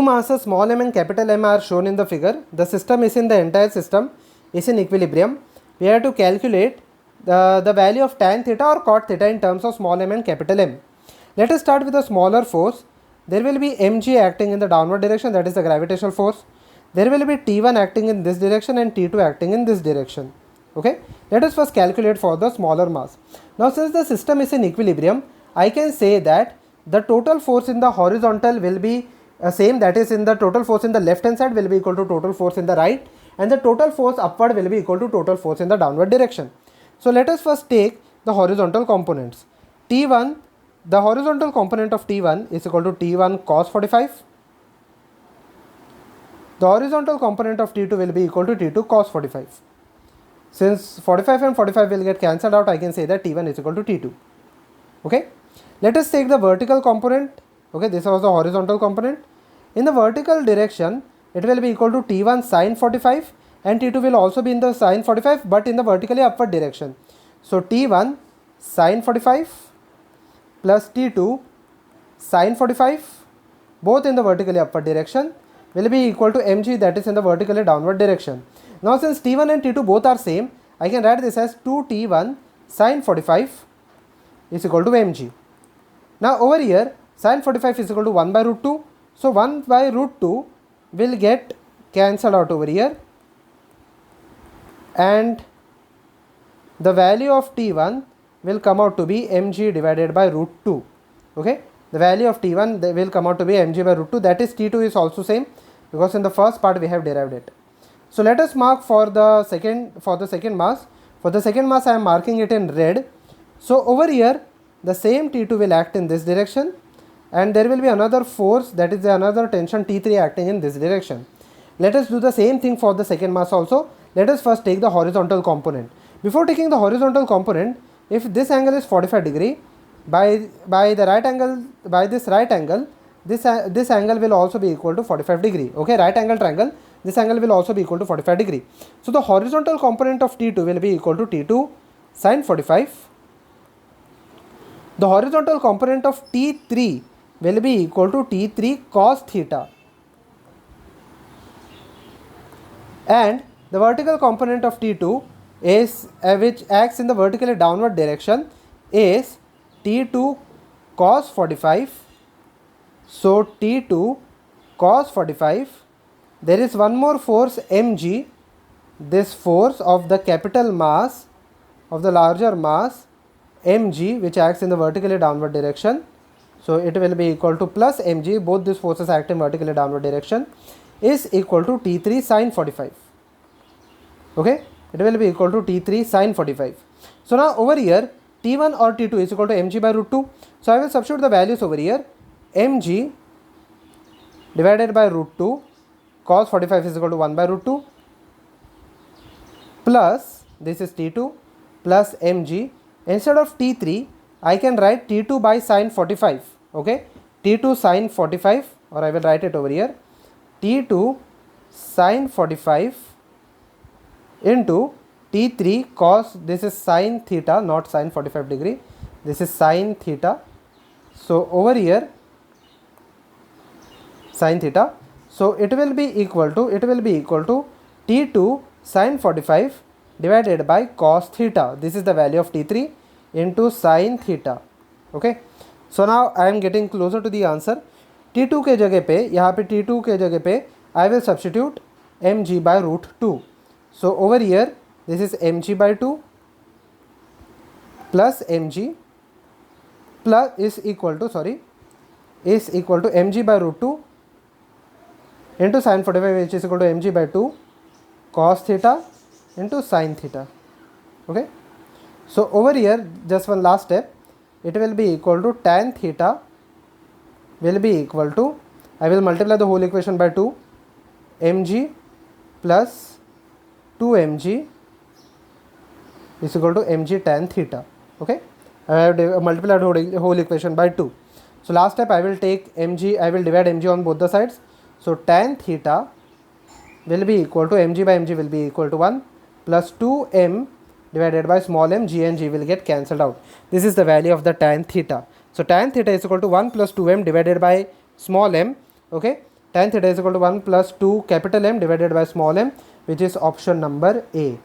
two masses small m and capital M are shown in the figure. The system is in the entire system is in equilibrium. We have to calculate the value of tan theta or cot theta in terms of small m and capital M. Let us start with a smaller force. There will be mg acting in the downward direction, that is the gravitational force. There will be T1 acting in this direction and T2 acting in this direction. Okay, let us first calculate for the smaller mass. Now since the system is in equilibrium, I can say that the total force in the horizontal will be same, that is in the total force in the left hand side will be equal to total force in the right, and the total force upward will be equal to total force in the downward direction. So let us first take the horizontal components. T1, the horizontal component of T1 is equal to T1 cos 45. The horizontal component of T2 will be equal to T2 cos 45. Since 45 and 45 will get cancelled out, I can say that T1 is equal to T2. Okay. Let us take the vertical component. Okay, this was the horizontal component. In the vertical direction, it will be equal to T1 sin 45 and T2 will also be in the sin 45 but in the vertically upward direction. So T1 sin 45 plus T2 sin 45 both in the vertically upward direction will be equal to mg, that is in the vertically downward direction. Now since T1 and T2 both are same, I can write this as 2T1 sin 45 is equal to mg. Now over here sin 45 is equal to 1 by root 2. So 1 by root 2 will get cancelled out over here, and the value of T1 will come out to be mg divided by root 2. Okay, the value of T1 will come out to be mg by root 2, that is T2 is also same because in the first part we have derived it. So let us mark for the second mass. For the second mass I am marking it in red. So over here the same T2 will act in this direction and there will be another force, that is another tension T3 acting in this direction. Let us do the same thing for the second mass also. Let us first take the horizontal component. Before taking the horizontal component, if this angle is 45 degree, by the right angle, by this right angle, this angle will also be equal to 45 degree. Okay, right angle triangle, this angle will also be equal to 45 degree. So the horizontal component of T2 will be equal to T2 sin 45. The horizontal component of T3 will be equal to T3 cos theta, and the vertical component of T2 is which acts in the vertically downward direction is T2 cos 45. So T2 cos 45, there is one more force mg, this force of the capital mass, of the larger mass mg, which acts in the vertically downward direction. So it will be equal to plus mg, both these forces act in vertically downward direction, is equal to T3 sin 45. Okay, it will be equal to T3 sin 45. So now over here T1 or T2 is equal to mg by root 2. So I will substitute the values over here. Mg divided by root 2 cos 45 is equal to 1 by root 2 plus this is T2 plus mg. Instead of T3 I can write T2 by sin 45. Okay, T2 sin 45, or I will write it over here, T2 sin 45 into T3 cos, this is sin theta, not sin 45 degree, this is sin theta. So over here sin theta, so it will be equal to T2 sin 45 divided by cos theta, this is the value of T3, into sin theta. Okay, so now I am getting closer to the answer. T2 के जगह पे, यहाँ पे T2 के जगह पे I will substitute mg by root 2. So over here this is mg by 2 plus mg plus is equal to mg by root 2 into sin 45, which is equal to mg by 2 cos theta into sin theta. Okay, so over here just one last step, it will be equal to tan theta will be equal to, I will multiply the whole equation by 2, mg plus 2mg is equal to mg tan theta. Okay, I have multiplied the whole equation by 2. So last step I will take mg, I will divide mg on both the sides. So tan theta will be equal to mg by mg will be equal to 1 plus 2m divided by small m, g and g will get cancelled out. This is the value of the tan theta. So tan theta is equal to 1 plus 2m divided by small m. Okay, tan theta is equal to 1 plus 2 capital M divided by small m, which is option number A.